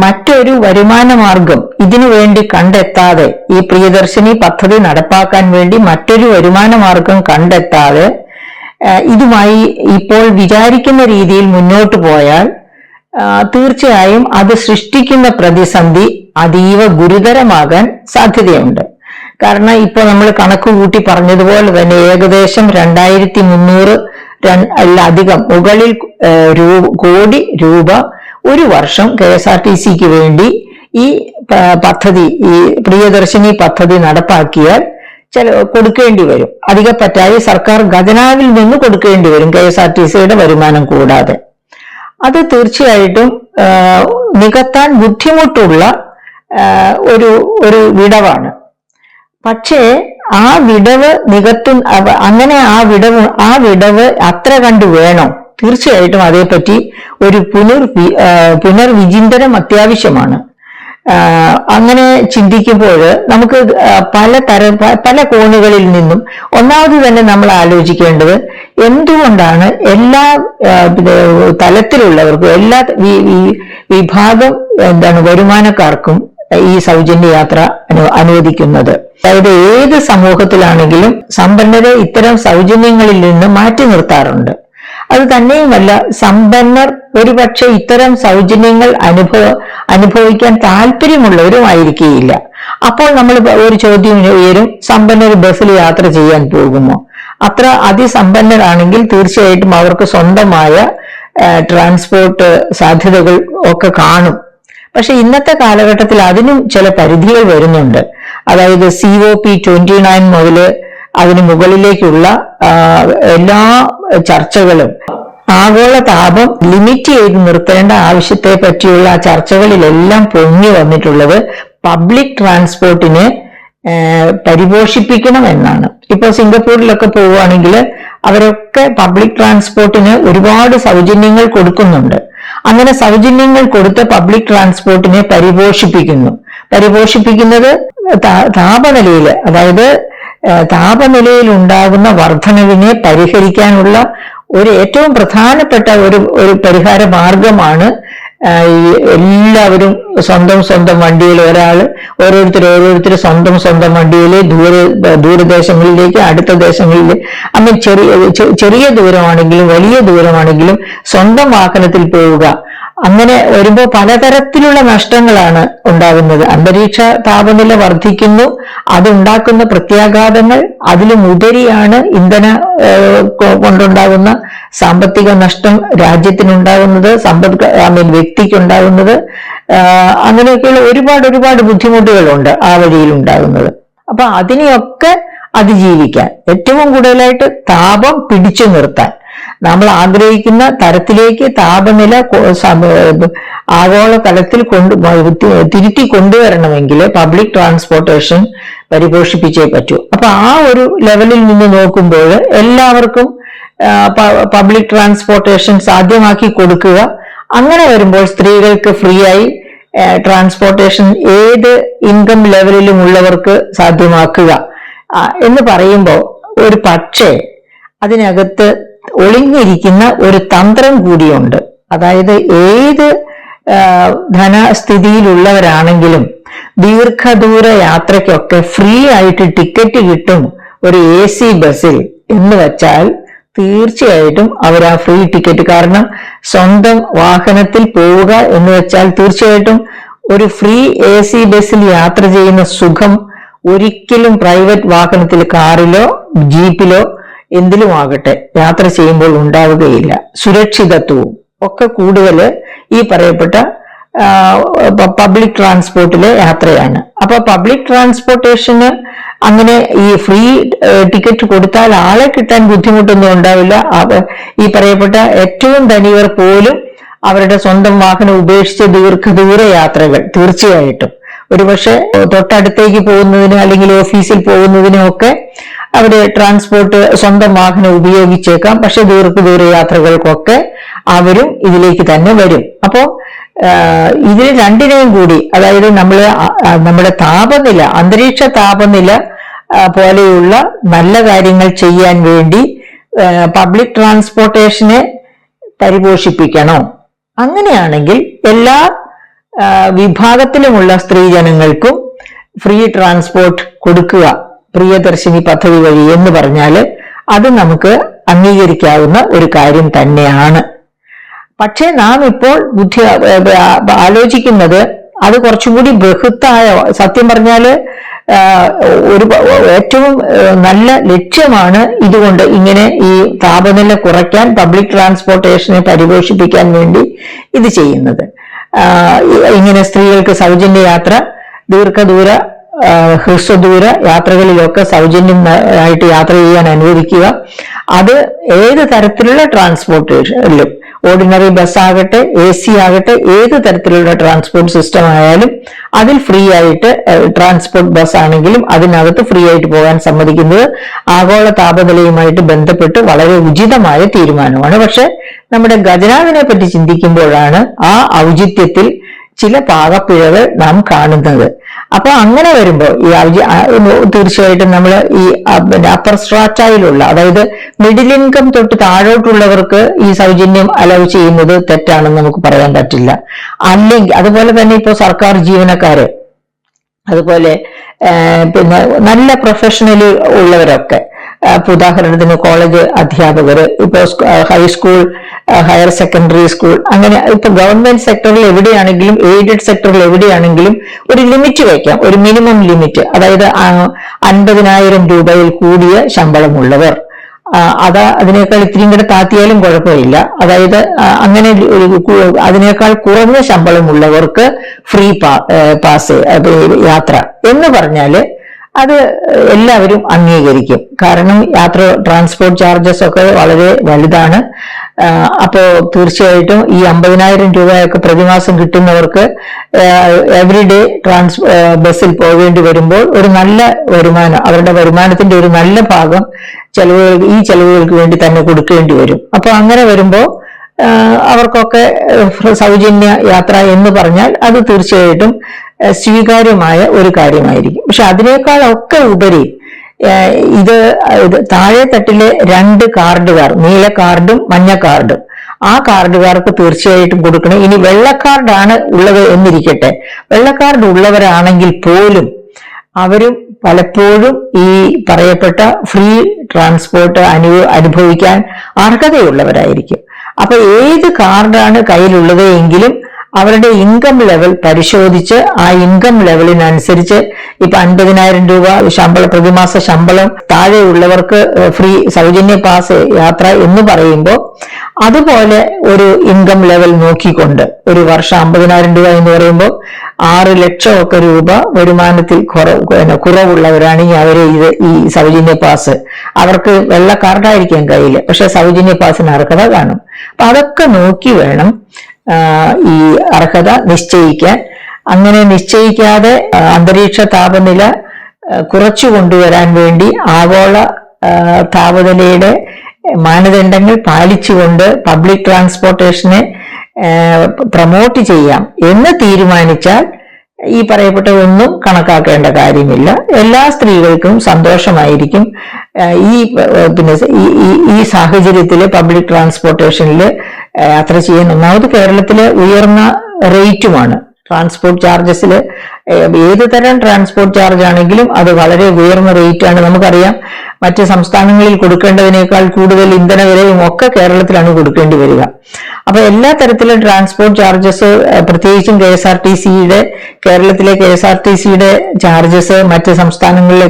മറ്റൊരു വരുമാന മാർഗം ഇതിനു വേണ്ടി കണ്ടെത്താതെ, ഈ പ്രിയദർശിനി പദ്ധതി നടപ്പാക്കാൻ വേണ്ടി മറ്റൊരു വരുമാന മാർഗം കണ്ടെത്താതെ ഇതുമായി ഇപ്പോൾ വിചാരിക്കുന്ന രീതിയിൽ മുന്നോട്ട് പോയാൽ തീർച്ചയായും അത് സൃഷ്ടിക്കുന്ന പ്രതിസന്ധി അതീവ ഗുരുതരമാകാൻ സാധ്യതയുണ്ട്. കാരണം ഇപ്പോൾ നമ്മൾ കണക്ക് കൂട്ടി പറഞ്ഞതുപോലെ തന്നെ ഏകദേശം 2300 അധികം മുകളിൽ കോടി രൂപ ഒരു വർഷം KSRTCക്ക് വേണ്ടി ഈ പദ്ധതി, ഈ പ്രിയദർശിനി പദ്ധതി നടപ്പാക്കിയാൽ കൊടുക്കേണ്ടി വരും. അധികപ്പറ്റായി സർക്കാർ ഖജനാവിൽ നിന്ന് കൊടുക്കേണ്ടി വരും, KSRTCയുടെ വരുമാനം കൂടാതെ. അത് തീർച്ചയായിട്ടും നികത്താൻ ബുദ്ധിമുട്ടുള്ള ഒരു വിടവാണ്. പക്ഷേ ആ വിടവ് അങ്ങനെ ആ വിടവ് അത്ര കണ്ടു വേണോ? തീർച്ചയായിട്ടും അതേപ്പറ്റി ഒരു പുനർവിചിന്തനം അത്യാവശ്യമാണ്. അങ്ങനെ ചിന്തിക്കുമ്പോൾ നമുക്ക് പല കോണുകളിൽ നിന്നും ഒന്നാമത് തന്നെ നമ്മൾ ആലോചിക്കേണ്ടത്, എന്തുകൊണ്ടാണ് എല്ലാ തലത്തിലുള്ളവർക്കും, എല്ലാ വിഭാഗം വരുമാനക്കാർക്കും ഈ സൗജന്യ യാത്ര അനുവദിക്കുന്നത്? അതായത് ഏത് സമൂഹത്തിലാണെങ്കിലും സമ്പന്നരെ ഇത്തരം സൗജന്യങ്ങളിൽ നിന്ന് മാറ്റി നിർത്താറുണ്ട്. അത് തന്നെയുമല്ല, സമ്പന്നർ ഒരുപക്ഷെ ഇത്തരം സൗജന്യങ്ങൾ അനുഭവിക്കാൻ താല്പര്യമുള്ളവരുമായിരിക്കുകയില്ല. അപ്പോൾ നമ്മൾ ഒരു ചോദ്യം ഉയരും, സമ്പന്നർ ബസ്സിൽ യാത്ര ചെയ്യാൻ പോകുമോ? അത്ര അതിസമ്പന്നരാണെങ്കിൽ തീർച്ചയായിട്ടും അവർക്ക് സ്വന്തമായ ട്രാൻസ്പോർട്ട് സാധ്യതകൾ ഒക്കെ കാണും. പക്ഷെ ഇന്നത്തെ കാലഘട്ടത്തിൽ അതിനും ചില പരിധികൾ വരുന്നുണ്ട്. അതായത് COP29 മുതൽ അതിന് മുകളിലേക്കുള്ള എല്ലാ ചർച്ചകളും, ആഗോള താപം ലിമിറ്റ് ചെയ്ത് നിർത്തേണ്ട ആവശ്യത്തെ പറ്റിയുള്ള ചർച്ചകളിലെല്ലാം പൊങ്ങി വന്നിട്ടുള്ളത് പബ്ലിക് ട്രാൻസ്പോർട്ടിനെ പരിപോഷിപ്പിക്കണം എന്നാണ്. ഇപ്പൊ സിംഗപ്പൂരിലൊക്കെ പോവുകയാണെങ്കിൽ അവരൊക്കെ പബ്ലിക് ട്രാൻസ്പോർട്ടിന് ഒരുപാട് സൗജന്യങ്ങൾ കൊടുക്കുന്നുണ്ട്. അങ്ങനെ സൗജന്യങ്ങൾ കൊടുത്ത് പബ്ലിക് ട്രാൻസ്പോർട്ടിനെ പരിപോഷിപ്പിക്കുന്നത് താപനിലയിൽ, അതായത് താപനിലയിൽ ഉണ്ടാകുന്ന വർധനവിനെ പരിഹരിക്കാനുള്ള ഏറ്റവും പ്രധാനപ്പെട്ട ഒരു പരിഹാര മാർഗമാണ് എല്ലാവരും സ്വന്തം വണ്ടിയിൽ, ഓരോരുത്തർ സ്വന്തം വണ്ടിയിൽ ദൂരദേശങ്ങളിലേക്ക്, അടുത്ത ദേശങ്ങളിൽ, അങ്ങനെ ചെറിയ ദൂരമാണെങ്കിലും വലിയ ദൂരമാണെങ്കിലും സ്വന്തം വാഹനത്തിൽ പോവുക. അങ്ങനെ വരുമ്പോൾ പലതരത്തിലുള്ള നഷ്ടങ്ങളാണ് ഉണ്ടാകുന്നത്. അന്തരീക്ഷ താപനില വർദ്ധിക്കുന്നു, അതുണ്ടാക്കുന്ന പ്രത്യാഘാതങ്ങൾ, അതിലും ഉപരിയാണ് ഇന്ധന കൊണ്ടുണ്ടാകുന്ന സാമ്പത്തിക നഷ്ടം രാജ്യത്തിനുണ്ടാകുന്നത്, വ്യക്തിക്കുണ്ടാകുന്നത്. അങ്ങനെയൊക്കെയുള്ള ഒരുപാട് ബുദ്ധിമുട്ടുകളുണ്ട് ആ വഴിയിൽ ഉണ്ടാകുന്നത്. അപ്പൊ അതിനെയൊക്കെ അതിജീവിക്കാൻ, ഏറ്റവും കൂടുതലായിട്ട് താപം പിടിച്ചു നിർത്താൻ നമ്മൾ ആഗ്രഹിക്കുന്ന തരത്തിലേക്ക് താപനില ആഗോള തലത്തിൽ തിരുത്തി കൊണ്ടുവരണമെങ്കിൽ പബ്ലിക് ട്രാൻസ്പോർട്ടേഷൻ പരിപോഷിപ്പിച്ചേ പറ്റൂ. അപ്പൊ ആ ഒരു ലെവലിൽ നിന്ന് നോക്കുമ്പോൾ എല്ലാവർക്കും പബ്ലിക് ട്രാൻസ്പോർട്ടേഷൻ സാധ്യമാക്കി കൊടുക്കുക. അങ്ങനെ വരുമ്പോൾ സ്ത്രീകൾക്ക് ഫ്രീ ആയി ട്രാൻസ്പോർട്ടേഷൻ ഏത് ഇൻകം ലെവലിലും ഉള്ളവർക്ക് സാധ്യമാക്കുക എന്ന് പറയുമ്പോൾ ഒരു പക്ഷേ അതിനകത്ത് ഒളിഞ്ഞിരിക്കുന്ന ഒരു തന്ത്രം കൂടിയുണ്ട്. അതായത് ഏത് ധനസ്ഥിതിയിലുള്ളവരാണെങ്കിലും ദീർഘദൂര യാത്രയ്ക്കൊക്കെ ഫ്രീ ആയിട്ട് ടിക്കറ്റ് കിട്ടും ഒരു AC ബസ്സിൽ എന്ന് വെച്ചാൽ തീർച്ചയായിട്ടും അവർ ആ ഫ്രീ ടിക്കറ്റ്, കാരണം സ്വന്തം വാഹനത്തിൽ പോവുക എന്ന് വെച്ചാൽ തീർച്ചയായിട്ടും ഒരു ഫ്രീ AC ബസ്സിൽ യാത്ര ചെയ്യുന്ന സുഖം ഒരിക്കലും പ്രൈവറ്റ് വാഹനത്തിൽ, കാറിലോ ജീപ്പിലോ എന്തിലുമാകട്ടെ യാത്ര ചെയ്യുമ്പോൾ ഉണ്ടാവുകയില്ല. സുരക്ഷിതത്വവും ഒക്കെ കൂടുതൽ ഈ പറയപ്പെട്ട പബ്ലിക് ട്രാൻസ്പോർട്ടിലെ യാത്രയാണ്. അപ്പൊ പബ്ലിക് ട്രാൻസ്പോർട്ടേഷന് അങ്ങനെ ഈ ഫ്രീ ടിക്കറ്റ് കൊടുത്താൽ ആളെ കിട്ടാൻ ബുദ്ധിമുട്ടൊന്നും ഉണ്ടാവില്ല. ഈ പറയപ്പെട്ട ഏറ്റവും ധനികർ പോലും അവരുടെ സ്വന്തം വാഹനം ഉപേക്ഷിച്ച് ദീർഘദൂര യാത്രകൾ തീർച്ചയായിട്ടും ഒരുപക്ഷെ തൊട്ടടുത്തേക്ക് പോകുന്നതിന് അല്ലെങ്കിൽ ഓഫീസിൽ പോകുന്നതിനും ഒക്കെ അവര് ട്രാൻസ്പോർട്ട് സ്വന്തം വാഹനം ഉപയോഗിച്ചേക്കാം. പക്ഷെ ദീർഘദൂര യാത്രകൾക്കൊക്കെ അവരും ഇതിലേക്ക് തന്നെ വരും. അപ്പോ ഇതിൽ രണ്ടിനെയും കൂടി, അതായത് നമ്മുടെ താപനില, അന്തരീക്ഷ താപനില പോലെയുള്ള നല്ല കാര്യങ്ങൾ ചെയ്യാൻ വേണ്ടി പബ്ലിക് ട്രാൻസ്പോർട്ടേഷനെ പരിപോഷിപ്പിക്കണോ? അങ്ങനെയാണെങ്കിൽ എല്ലാ വിഭാഗത്തിലുമുള്ള സ്ത്രീജനങ്ങൾക്കും ഫ്രീ ട്രാൻസ്പോർട്ട് കൊടുക്കുക പ്രിയദർശിനി പദ്ധതി വഴി എന്ന് പറഞ്ഞാൽ അത് നമുക്ക് അംഗീകരിക്കാവുന്ന ഒരു കാര്യം തന്നെയാണ്. പക്ഷെ നാം ഇപ്പോൾ ആലോചിക്കുന്നത് അത് കുറച്ചും കൂടി ബൃഹത്തായ, സത്യം പറഞ്ഞാല് ഒരു ഏറ്റവും നല്ല ലക്ഷ്യമാണ് ഇതുകൊണ്ട് ഇങ്ങനെ ഈ താപനില കുറയ്ക്കാൻ പബ്ലിക് ട്രാൻസ്പോർട്ടേഷനെ പരിപോഷിപ്പിക്കാൻ വേണ്ടി ഇത് ചെയ്യുന്നത്. ഇങ്ങനെ സ്ത്രീകൾക്ക് സൗജന്യ യാത്ര, ദീർഘദൂര ഹ്രസ്വദൂര യാത്രകളിലൊക്കെ സൗജന്യമായിട്ട് യാത്ര ചെയ്യാൻ അനുവദിക്കുക. അത് ഏത് തരത്തിലുള്ള ട്രാൻസ്പോർട്ടേഷനിലും, ഓർഡിനറി ബസ് ആകട്ടെ, AC ആകട്ടെ, ഏത് തരത്തിലുള്ള ട്രാൻസ്പോർട്ട് സിസ്റ്റം ആയാലും അതിൽ ഫ്രീ ആയിട്ട്, ട്രാൻസ്പോർട്ട് ബസ് ആണെങ്കിലും അതിനകത്ത് ഫ്രീ ആയിട്ട് പോകാൻ സമ്മതിക്കുന്നത് ആഗോള താപനിലയുമായിട്ട് ബന്ധപ്പെട്ട് വളരെ ഉചിതമായ തീരുമാനമാണ്. പക്ഷെ നമ്മുടെ ഖജനാവിനെ പറ്റി ചിന്തിക്കുമ്പോഴാണ് ആ ഔചിത്യത്തിൽ ചില പാകപ്പിഴകൾ നാം കാണുന്നത്. അപ്പൊ അങ്ങനെ വരുമ്പോ തീർച്ചയായിട്ടും നമ്മൾ ഈ അപ്പർ സ്ട്രാറ്റയിലുള്ള, അതായത് മിഡിൽ ഇൻകം തൊട്ട് താഴോട്ടുള്ളവർക്ക് ഈ സൗജന്യം അലൗ ചെയ്യുന്നത് തെറ്റാണെന്ന് നമുക്ക് പറയാൻ പറ്റില്ല. അല്ലെങ്കിൽ അതുപോലെ തന്നെ ഇപ്പോ സർക്കാർ ജീവനക്കാര്, അതുപോലെ പിന്നെ നല്ല പ്രൊഫഷണൽ ഉള്ളവരൊക്കെ, ഉദാഹരണത്തിന് കോളേജ് അധ്യാപകര്, ഇപ്പൊ ഹൈസ്കൂൾ, ഹയർ സെക്കൻഡറി സ്കൂൾ, അങ്ങനെ ഇപ്പൊ ഗവൺമെന്റ് സെക്ടറിൽ എവിടെയാണെങ്കിലും എയ്ഡഡ് സെക്ടറിൽ എവിടെയാണെങ്കിലും ഒരു ലിമിറ്റ് വയ്ക്കാം, ഒരു മിനിമം ലിമിറ്റ്. അതായത് 50,000 രൂപയിൽ കൂടിയ ശമ്പളമുള്ളവർ, അതിനേക്കാൾ ഇത്രയും കൂടെ താത്തിയാലും കുഴപ്പമില്ല. അതായത് അങ്ങനെ അതിനേക്കാൾ കുറഞ്ഞ ശമ്പളമുള്ളവർക്ക് ഫ്രീ പാസ് യാത്ര എന്ന് പറഞ്ഞാല് അത് എല്ലാവരും അംഗീകരിക്കും. കാരണം ട്രാൻസ്പോർട്ട് ചാർജസ് ഒക്കെ വളരെ വലുതാണ്. അപ്പോ തീർച്ചയായിട്ടും ഈ 50,000 രൂപയൊക്കെ പ്രതിമാസം കിട്ടുന്നവർക്ക് എവറിഡേ ബസ്സിൽ പോകേണ്ടി വരുമ്പോൾ ഒരു നല്ല വരുമാനം, അവരുടെ വരുമാനത്തിന്റെ ഒരു നല്ല ഭാഗം ഈ ചെലവുകൾക്ക് വേണ്ടി തന്നെ കൊടുക്കേണ്ടി വരും. അപ്പൊ അങ്ങനെ വരുമ്പോ അവർക്കൊക്കെ സൗജന്യ യാത്ര എന്ന് പറഞ്ഞാൽ അത് തീർച്ചയായിട്ടും സ്വീകാര്യമായ ഒരു കാര്യമായിരിക്കും. പക്ഷെ അതിനേക്കാളൊക്കെ ഉപരി ഇത് താഴെ തട്ടിലെ 2 കാർഡുകാർ, നീല കാർഡും മഞ്ഞ കാർഡും, ആ കാർഡുകാർക്ക് തീർച്ചയായിട്ടും കൊടുക്കണം. ഇനി വെള്ളക്കാർഡാണ് ഉള്ളത് എന്നിരിക്കട്ടെ, വെള്ളക്കാർഡ് ഉള്ളവരാണെങ്കിൽ പോലും അവരും പലപ്പോഴും ഈ പറയപ്പെട്ട ഫ്രീ ട്രാൻസ്പോർട്ട് അനുഭവിക്കാൻ അർഹതയുള്ളവരായിരിക്കും. അപ്പൊ ഏത് കാർഡാണ് കയ്യിലുള്ളത് എങ്കിലും അവരുടെ ഇൻകം ലെവൽ പരിശോധിച്ച് ആ ഇൻകം ലെവലിനനുസരിച്ച് ഇപ്പൊ 50,000 രൂപ പ്രതിമാസ ശമ്പളം താഴെയുള്ളവർക്ക് ഫ്രീ സൗജന്യ പാസ് യാത്ര എന്ന് പറയുമ്പോൾ അതുപോലെ ഒരു ഇൻകം ലെവൽ നോക്കിക്കൊണ്ട് ഒരു വർഷം 50,000 രൂപ എന്ന് പറയുമ്പോൾ 6 ലക്ഷം രൂപ വരുമാനത്തിൽ കുറവുള്ളവരാണെങ്കിൽ അവര് ഈ സൗജന്യ പാസ്, അവർക്ക് വെള്ള കാർഡായിരിക്കും കയ്യിൽ, പക്ഷെ സൗജന്യ പാസിന് അർഹത കാണും. അപ്പൊ അതൊക്കെ നോക്കി വേണം ഈ അർഹത നിശ്ചയിക്കാൻ. അങ്ങനെ നിശ്ചയിക്കാതെ അന്തരീക്ഷ താപനില കുറച്ചു കൊണ്ടുവരാൻ വേണ്ടി ആഗോള താപനിലയുടെ മാനദണ്ഡങ്ങൾ പാലിച്ചുകൊണ്ട് പബ്ലിക് ട്രാൻസ്പോർട്ടേഷനെ പ്രൊമോട്ട് ചെയ്യാം എന്ന് തീരുമാനിച്ചാൽ ഈ പറയപ്പെട്ട ഒന്നും കണക്കാക്കേണ്ട കാര്യമില്ല. എല്ലാ സ്ത്രീകൾക്കും സന്തോഷമായിരിക്കും. ഈ സാഹചര്യത്തിൽ പബ്ലിക് ട്രാൻസ്പോർട്ടേഷനിൽ യാത്ര ചെയ്യാൻ. ഒന്നാമത് കേരളത്തിലെ ഉയർന്ന റേറ്റുമാണ് ട്രാൻസ്പോർട്ട് ചാർജസിൽ. ഏത് തരം ട്രാൻസ്പോർട്ട് ചാർജ് ആണെങ്കിലും അത് വളരെ ഉയർന്ന റേറ്റ് ആണ്. നമുക്കറിയാം, മറ്റ് സംസ്ഥാനങ്ങളിൽ കൊടുക്കേണ്ടതിനേക്കാൾ കൂടുതൽ ഇന്ധന വിലയും ഒക്കെ കേരളത്തിലാണ് കൊടുക്കേണ്ടി വരിക. അപ്പൊ എല്ലാ തരത്തിലും ട്രാൻസ്പോർട്ട് ചാർജസ്, പ്രത്യേകിച്ചും കേരളത്തിലെ KSRTCയുടെ ചാർജസ് മറ്റ് സംസ്ഥാനങ്ങളിലെ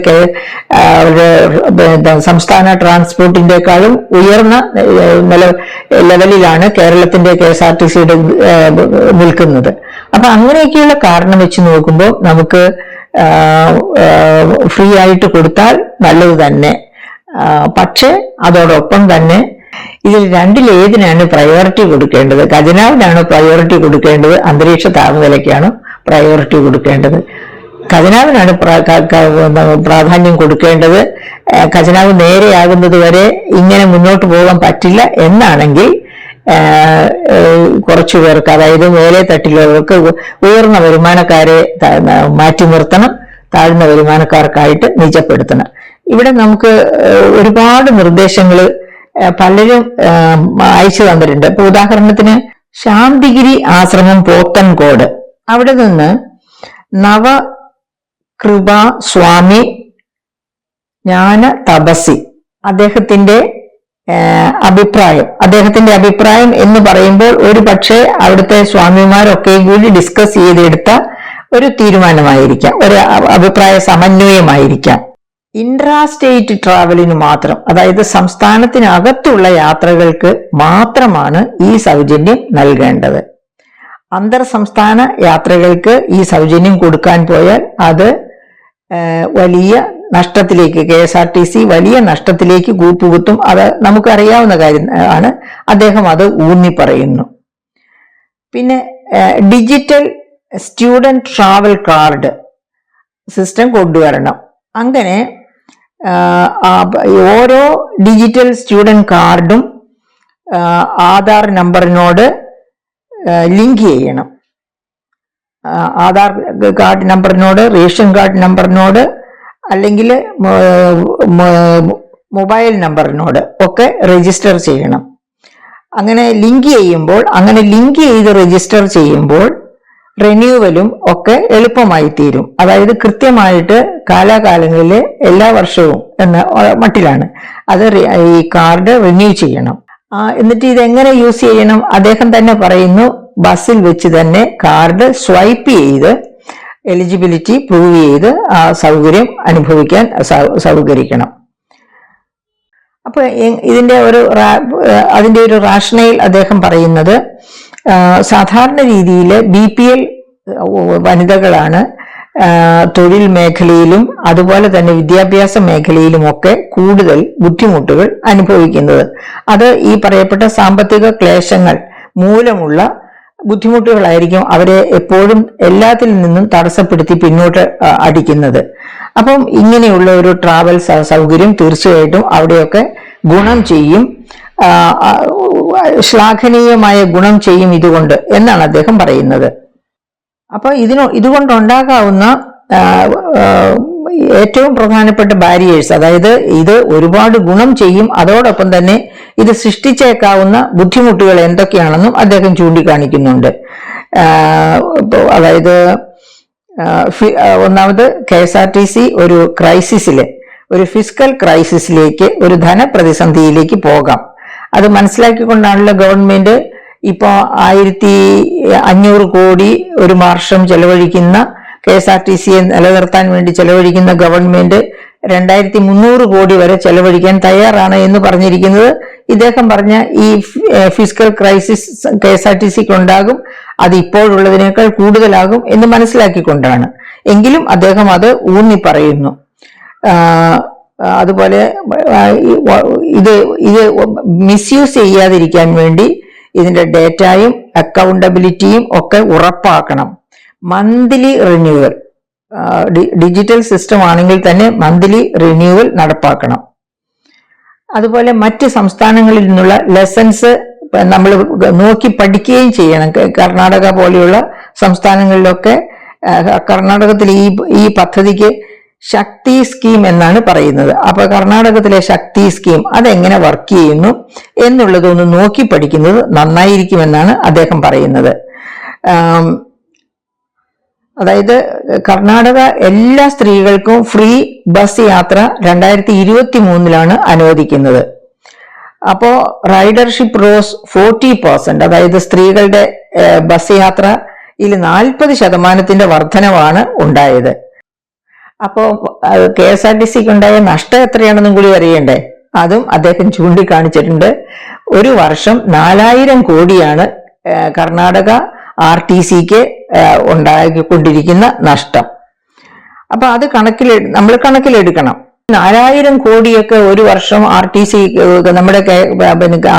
സംസ്ഥാന ട്രാൻസ്പോർട്ടിന്റെക്കാളും ഉയർന്ന ലെവലിലാണ് കേരളത്തിന്റെ KSRTCയുടെ നിൽക്കുന്നത്. അപ്പൊ അങ്ങനെയൊക്കെയുള്ള കാരണം വെച്ച് നോക്കുമ്പോൾ നമുക്ക് ഫ്രീ ആയിട്ട് കൊടുത്താൽ നല്ലത് തന്നെ. പക്ഷെ അതോടൊപ്പം തന്നെ ഇതിൽ രണ്ടിലേതിനാണ് പ്രയോറിറ്റി കൊടുക്കേണ്ടത്? ഖജനാവിനാണ് പ്രയോറിറ്റി കൊടുക്കേണ്ടത്? അന്തരീക്ഷ താപനിലയ്ക്കാണ് പ്രയോറിറ്റി കൊടുക്കേണ്ടത്? ഖജനാവിനാണ് പ്രാധാന്യം കൊടുക്കേണ്ടത്. ഖജനാവ് നേരെയാകുന്നത് വരെ ഇങ്ങനെ മുന്നോട്ട് പോകാൻ പറ്റില്ല എന്നാണെങ്കിൽ കുറച്ചു പേർക്ക്, അതായത് മേലെ തട്ടിലുള്ളവർക്ക്, ഉയർന്ന വരുമാനക്കാരെ മാറ്റി നിർത്തണം, താഴ്ന്ന വരുമാനക്കാർക്കായിട്ട് നിജപ്പെടുത്തണം. ഇവിടെ നമുക്ക് ഒരുപാട് നിർദ്ദേശങ്ങൾ പലരും അയച്ചു തന്നിട്ടുണ്ട്. ഇപ്പൊ ഉദാഹരണത്തിന് ശാന്തിഗിരി ആശ്രമം പോത്തൻകോട്, അവിടെ നിന്ന് നവകൃപ സ്വാമി ജ്ഞാന തപസി അദ്ദേഹത്തിന്റെ അഭിപ്രായം എന്ന് പറയുമ്പോൾ ഒരു പക്ഷേ അവിടുത്തെ സ്വാമിമാരൊക്കെയും കൂടി ഡിസ്കസ് ചെയ്തെടുത്ത ഒരു തീരുമാനമായിരിക്കാം, ഒരു അഭിപ്രായ സമന്വയമായിരിക്കാം. ഇൻട്രാ സ്റ്റേറ്റ് ട്രാവലിന് മാത്രം, അതായത് സംസ്ഥാനത്തിനകത്തുള്ള യാത്രകൾക്ക് മാത്രമാണ് ഈ സൗജന്യം നൽകേണ്ടത്. അന്തർ സംസ്ഥാന യാത്രകൾക്ക് ഈ സൗജന്യം കൊടുക്കാൻ പോയാൽ അത് വലിയ നഷ്ടത്തിലേക്ക്, KSRTC വലിയ നഷ്ടത്തിലേക്ക് കൂപ്പുകുത്തും. അത് നമുക്കറിയാവുന്ന കാര്യം ആണ്. അദ്ദേഹം അത് ഊന്നി പറയുന്നു. പിന്നെ digital student travel card system കൊണ്ടുവരണം. അങ്ങനെ ഓരോ ഡിജിറ്റൽ സ്റ്റുഡന്റ് കാർഡും ആധാർ നമ്പറിനോട് ലിങ്ക് ചെയ്യണം. ആധാർ കാർഡ് നമ്പറിനോട്, റേഷൻ കാർഡ് നമ്പറിനോട്, അല്ലെങ്കിൽ മൊബൈൽ നമ്പറിനോട് ഒക്കെ രജിസ്റ്റർ ചെയ്യണം. അങ്ങനെ ലിങ്ക് ചെയ്ത് രജിസ്റ്റർ ചെയ്യുമ്പോൾ റിന്യൂവലും ഒക്കെ എളുപ്പമായി തീരും. അതായത് കൃത്യമായിട്ട് കാലാകാലങ്ങളിൽ എല്ലാ വർഷവും എന്ന മട്ടിലാണ് അത് ഈ കാർഡ് റിന്യൂ ചെയ്യണം. എന്നിട്ട് ഇതെങ്ങനെ യൂസ് ചെയ്യണം? അദ്ദേഹം തന്നെ പറയുന്നു, ബസ്സിൽ വെച്ച് തന്നെ കാർഡ് സ്വൈപ്പ് ചെയ്ത് എലിജിബിലിറ്റി പ്രൂവ് ചെയ്ത് ആ സൗകര്യം അനുഭവിക്കാൻ സൗകര്യക്കണം. അപ്പൊ അതിന്റെ ഒരു റാഷണൽ അദ്ദേഹം പറയുന്നത്, സാധാരണ രീതിയിൽ BPL വനിതകളാണ് തൊഴിൽ മേഖലയിലും അതുപോലെ തന്നെ വിദ്യാഭ്യാസ മേഖലയിലുമൊക്കെ കൂടുതൽ ബുദ്ധിമുട്ടുകൾ അനുഭവിക്കുന്നത്. അത് ഈ പറയപ്പെട്ട സാമ്പത്തിക ക്ലേശങ്ങൾ മൂലമുള്ള ബുദ്ധിമുട്ടുകളായിരിക്കും അവരെ എപ്പോഴും എല്ലാത്തിൽ നിന്നും തടസ്സപ്പെടുത്തി പിന്നോട്ട് അടിക്കുന്നത്. അപ്പം ഇങ്ങനെയുള്ള ഒരു ട്രാവൽ സൗകര്യം തീർച്ചയായിട്ടും അവിടെയൊക്കെ ഗുണം ചെയ്യും, ശ്ലാഘനീയമായ ഗുണം ചെയ്യും ഇതുകൊണ്ട് എന്നാണ് അദ്ദേഹം പറയുന്നത്. അപ്പൊ ഇതുകൊണ്ടുണ്ടാകാവുന്ന ഏറ്റവും പ്രധാനപ്പെട്ട ബാരിയേഴ്സ്, അതായത് ഇത് ഒരുപാട് ഗുണം ചെയ്യും, അതോടൊപ്പം തന്നെ ഇത് സൃഷ്ടിച്ചേക്കാവുന്ന ബുദ്ധിമുട്ടുകൾ എന്തൊക്കെയാണെന്നും അദ്ദേഹം ചൂണ്ടിക്കാണിക്കുന്നുണ്ട്. അതായത് ഒന്നാമത് KSRTC ഒരു ഫിസ്ക്കൽ ക്രൈസിസിലേക്ക്, ഒരു ധനപ്രതിസന്ധിയിലേക്ക് പോകാം. അത് മനസ്സിലാക്കിക്കൊണ്ടാണല്ലോ ഗവൺമെന്റ് ഇപ്പോ 1500 കോടി ഒരു വർഷം ചെലവഴിക്കുന്ന KSRTCയെ നിലനിർത്താൻ വേണ്ടി ചെലവഴിക്കുന്ന ഗവൺമെന്റ് 2300 കോടി വരെ ചെലവഴിക്കാൻ തയ്യാറാണ് എന്ന് പറഞ്ഞിരിക്കുന്നത്. ഇദ്ദേഹം പറഞ്ഞ ഈ ഫിസ്ക്കൽ ക്രൈസിസ് KSRTCക്ക് ഉണ്ടാകും, അത് ഇപ്പോഴുള്ളതിനേക്കാൾ കൂടുതലാകും എന്ന് മനസ്സിലാക്കിക്കൊണ്ടാണ്. എങ്കിലും അദ്ദേഹം അത് ഊന്നി പറയുന്നു. അതുപോലെ ഇത് മിസ്യൂസ് ചെയ്യാതിരിക്കാൻ വേണ്ടി ഇതിന്റെ ഡേറ്റയും അക്കൗണ്ടബിലിറ്റിയും ഒക്കെ ഉറപ്പാക്കണം. മന്ത്ലി റിന്യൂവൽ, ഡിജിറ്റൽ സിസ്റ്റം ആണെങ്കിൽ തന്നെ മന്ത്ലി റിന്യൂവൽ നടപ്പാക്കണം. അതുപോലെ മറ്റ് സംസ്ഥാനങ്ങളിൽ നിന്നുള്ള ലെസൺസ് നമ്മൾ നോക്കി പഠിക്കുകയും ചെയ്യണം. കർണാടക പോലെയുള്ള സംസ്ഥാനങ്ങളിലൊക്കെ കർണാടകത്തിൽ ഈ പദ്ധതിക്ക് ശക്തി സ്കീം എന്നാണ് പറയുന്നത്. അപ്പൊ കർണാടകത്തിലെ ശക്തി സ്കീം അതെങ്ങനെ വർക്ക് ചെയ്യുന്നു എന്നുള്ളതൊന്ന് നോക്കി പഠിക്കുന്നത് നന്നായിരിക്കുമെന്നാണ് അദ്ദേഹം പറയുന്നത്. അതായത് കർണാടക എല്ലാ സ്ത്രീകൾക്കും ഫ്രീ ബസ് യാത്ര 2023 അനുവദിക്കുന്നത്. അപ്പോ റൈഡർഷിപ്പ് റോസ് 40%, അതായത് സ്ത്രീകളുടെ ബസ് യാത്രയിൽ 40% വർധനവാണ് ഉണ്ടായത്. അപ്പോ KSRTCക്ക് ഉണ്ടായ നഷ്ടം എത്രയാണെന്നും കൂടി അറിയണ്ടേ? അതും അദ്ദേഹം ചൂണ്ടിക്കാണിച്ചിട്ടുണ്ട്. ഒരു വർഷം 4000 കോടിയാണ് കർണാടക RTCക്ക് ഉണ്ടാക്കിക്കൊണ്ടിരിക്കുന്ന നഷ്ടം. അപ്പൊ അത് നമ്മൾ കണക്കിലെടുക്കണം. 4000 കോടിയൊക്കെ ഒരു വർഷം നമ്മുടെ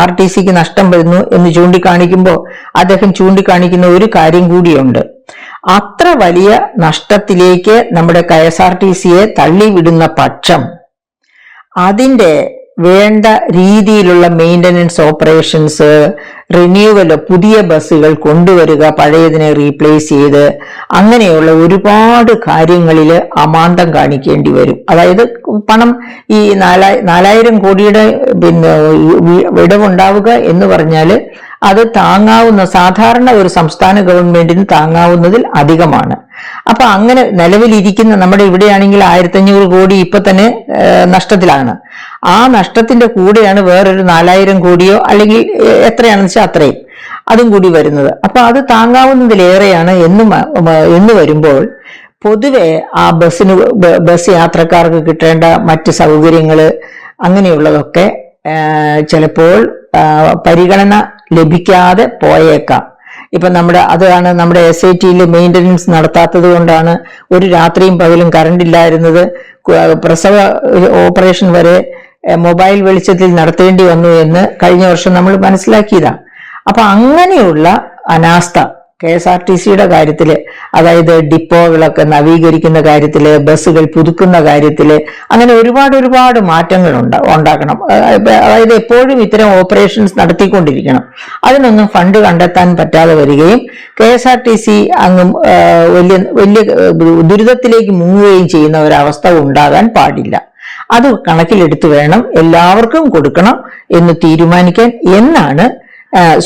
RTCക്ക് നഷ്ടം വരുന്നു എന്ന് ചൂണ്ടിക്കാണിക്കുമ്പോൾ അദ്ദേഹം ചൂണ്ടിക്കാണിക്കുന്ന ഒരു കാര്യം കൂടിയുണ്ട്. അത്ര വലിയ നഷ്ടത്തിലേക്ക് നമ്മുടെ KSRTCയെ തള്ളിവിടുന്ന പക്ഷം അതിന്റെ വേണ്ട രീതിയിലുള്ള മെയിൻ്റനൻസ് ഓപ്പറേഷൻസ്, റിന്യൂവൽ, പുതിയ ബസ്സുകൾ കൊണ്ടുവരിക, പഴയതിനെ റീപ്ലേസ് ചെയ്ത്, അങ്ങനെയുള്ള ഒരുപാട് കാര്യങ്ങളിൽ അമാന്തം കാണിക്കേണ്ടി വരും. അതായത് പണം ഈ 4000 കോടിയുടെ വിടവുണ്ടാവുക എന്ന് പറഞ്ഞാൽ അത് താങ്ങാവുന്ന, സാധാരണ ഒരു സംസ്ഥാന ഗവൺമെന്റിന് താങ്ങാവുന്നതിൽ അധികമാണ്. അപ്പൊ അങ്ങനെ നിലവിലിരിക്കുന്ന, നമ്മുടെ ഇവിടെയാണെങ്കിൽ 1500 കോടി ഇപ്പൊ തന്നെ നഷ്ടത്തിലാണ്. ആ നഷ്ടത്തിന്റെ കൂടെയാണ് വേറൊരു 4000 കോടിയോ അല്ലെങ്കിൽ എത്രയാണെന്ന് വെച്ചാൽ അത്രയും അതും കൂടി വരുന്നത്. അപ്പൊ അത് താങ്ങാവുന്നതിലേറെയാണ് എന്ന് വരുമ്പോൾ പൊതുവെ ആ ബസ് യാത്രക്കാർക്ക് കിട്ടേണ്ട മറ്റ് സൗകര്യങ്ങള് അങ്ങനെയുള്ളതൊക്കെ ചിലപ്പോൾ പരിഗണന ലഭിക്കാതെ പോയേക്കാം. ഇപ്പൊ അതാണ് നമ്മുടെ SIT-യിൽ മെയിൻ്റനൻസ് നടത്താത്തത് കൊണ്ടാണ് ഒരു രാത്രിയും പകലും കറണ്ട് ഇല്ലായിരുന്നത്. പ്രസവ ഓപ്പറേഷൻ വരെ മൊബൈൽ വെളിച്ചത്തിൽ നടത്തേണ്ടി വന്നു എന്ന് കഴിഞ്ഞ വർഷം നമ്മൾ മനസ്സിലാക്കിയതാണ്. അപ്പൊ അങ്ങനെയുള്ള അനാസ്ഥ KSRTC-യുടെ കാര്യത്തില്, അതായത് ഡിപ്പോകളൊക്കെ നവീകരിക്കുന്ന കാര്യത്തില്, ബസ്സുകൾ പുതുക്കുന്ന കാര്യത്തില്, അങ്ങനെ ഒരുപാട് മാറ്റങ്ങൾ ഉണ്ടാക്കണം. അതായത് എപ്പോഴും ഇത്തരം ഓപ്പറേഷൻസ് നടത്തിക്കൊണ്ടിരിക്കണം. അതിനൊന്നും ഫണ്ട് കണ്ടെത്താൻ പറ്റാതെ വരികയും KSRTC അങ്ങും വലിയ ദുരിതത്തിലേക്ക് മുങ്ങുകയും ചെയ്യുന്ന ഒരവസ്ഥ ഉണ്ടാകാൻ പാടില്ല. അത് കണക്കിലെടുത്ത് വേണം എല്ലാവർക്കും കൊടുക്കണം എന്ന് തീരുമാനിക്കാൻ എന്നാണ്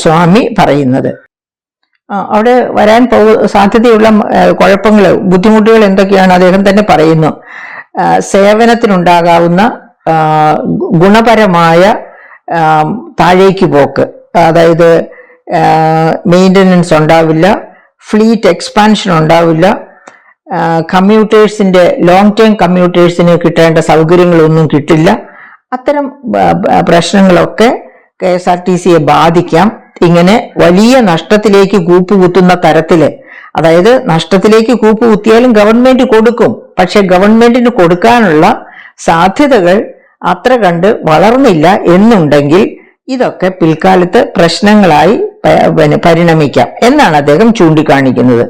സ്വാമി പറയുന്നത്. അവിടെ വരാൻ സാധ്യതയുള്ള കുഴപ്പങ്ങൾ, ബുദ്ധിമുട്ടുകൾ എന്തൊക്കെയാണ് അദ്ദേഹം തന്നെ പറയുന്നു. സേവനത്തിനുണ്ടാകാവുന്ന ഗുണപരമായ താഴേക്ക് പോക്ക്, അതായത് മെയിൻ്റനൻസ് ഉണ്ടാവില്ല, ഫ്ലീറ്റ് എക്സ്പാൻഷൻ ഉണ്ടാവില്ല, കമ്മ്യൂട്ടേഴ്സിന്റെ ലോങ് ടേം കമ്മ്യൂട്ടേഴ്സിന് കിട്ടേണ്ട സൗകര്യങ്ങളൊന്നും കിട്ടില്ല. അത്തരം പ്രശ്നങ്ങളൊക്കെ KSRTC-യെ ബാധിക്കാം. ഇങ്ങനെ വലിയ നഷ്ടത്തിലേക്ക് കൂപ്പുകുത്തുന്ന തരത്തില്, അതായത് നഷ്ടത്തിലേക്ക് കൂപ്പുകുത്തിയാലും ഗവൺമെന്റ് കൊടുക്കും, പക്ഷെ ഗവൺമെന്റിന് കൊടുക്കാനുള്ള സാധ്യതകൾ അത്ര കണ്ട് വളർന്നില്ല എന്നുണ്ടെങ്കിൽ ഇതൊക്കെ പിൽക്കാലത്ത് പ്രശ്നങ്ങളായി പരിണമിക്കാം എന്നാണ് അദ്ദേഹം ചൂണ്ടിക്കാണിക്കുന്നത്.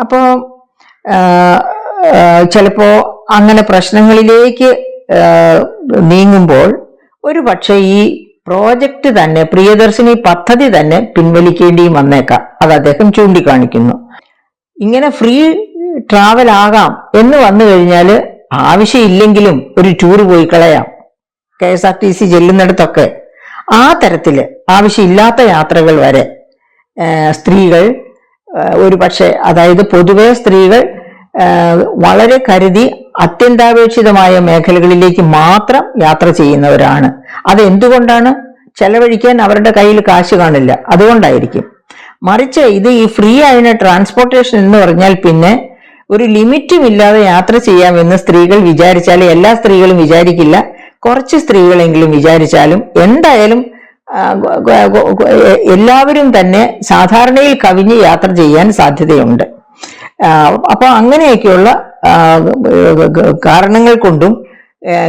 അപ്പോ ചിലപ്പോ അങ്ങനെ പ്രശ്നങ്ങളിലേക്ക് നീങ്ങുമ്പോൾ ഒരു പക്ഷേ ഈ പ്രോജക്റ്റ് തന്നെ, പ്രിയദർശിനി പദ്ധതി തന്നെ പിൻവലിക്കേണ്ടിയും വന്നേക്കാം. അത് അദ്ദേഹം ചൂണ്ടിക്കാണിക്കുന്നു. ഇങ്ങനെ ഫ്രീ ട്രാവൽ ആകാം എന്ന് വന്നു കഴിഞ്ഞാൽ ആവശ്യമില്ലെങ്കിലും ഒരു ടൂർ പോയി കളയാം. KSRTC ചെല്ലുന്നിടത്തൊക്കെ ആ തരത്തില് ആവശ്യമില്ലാത്ത യാത്രകൾ വരെ സ്ത്രീകൾ ഒരു പക്ഷേ, അതായത് പൊതുവെ സ്ത്രീകൾ വളരെ കരുതി അത്യന്താപേക്ഷിതമായ മേഖലകളിലേക്ക് മാത്രം യാത്ര ചെയ്യുന്നവരാണ്. അതെന്തുകൊണ്ടാണ്? ചെലവഴിക്കാൻ അവരുടെ കയ്യിൽ കാശ് കാണില്ല, അതുകൊണ്ടായിരിക്കും. മറിച്ച് ഇത് ഈ ഫ്രീ ആയ ട്രാൻസ്പോർട്ടേഷൻ എന്ന് പറഞ്ഞാൽ പിന്നെ ഒരു ലിമിറ്റും ഇല്ലാതെ യാത്ര ചെയ്യാമെന്ന് സ്ത്രീകൾ വിചാരിച്ചാൽ, എല്ലാ സ്ത്രീകളും വിചാരിക്കില്ല, കുറച്ച് സ്ത്രീകളെങ്കിലും വിചാരിച്ചാലും എന്തായാലും എല്ലാവരും തന്നെ സാധാരണയിൽ കവിഞ്ഞ് യാത്ര ചെയ്യാൻ സാധ്യതയുണ്ട്. അപ്പൊ അങ്ങനെയൊക്കെയുള്ള കാരണങ്ങൾ കൊണ്ടും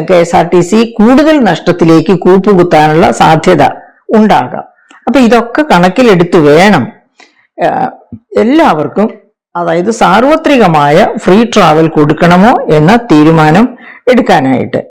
KSRTC കൂടുതൽ നഷ്ടത്തിലേക്ക് കൂപ്പുകുത്താനുള്ള സാധ്യത ഉണ്ടാകാം. അപ്പൊ ഇതൊക്കെ കണക്കിലെടുത്ത് വേണം എല്ലാവർക്കും, അതായത് സാർവത്രികമായ ഫ്രീ ട്രാവൽ കൊടുക്കണമോ എന്ന തീരുമാനം എടുക്കാനായിട്ട്.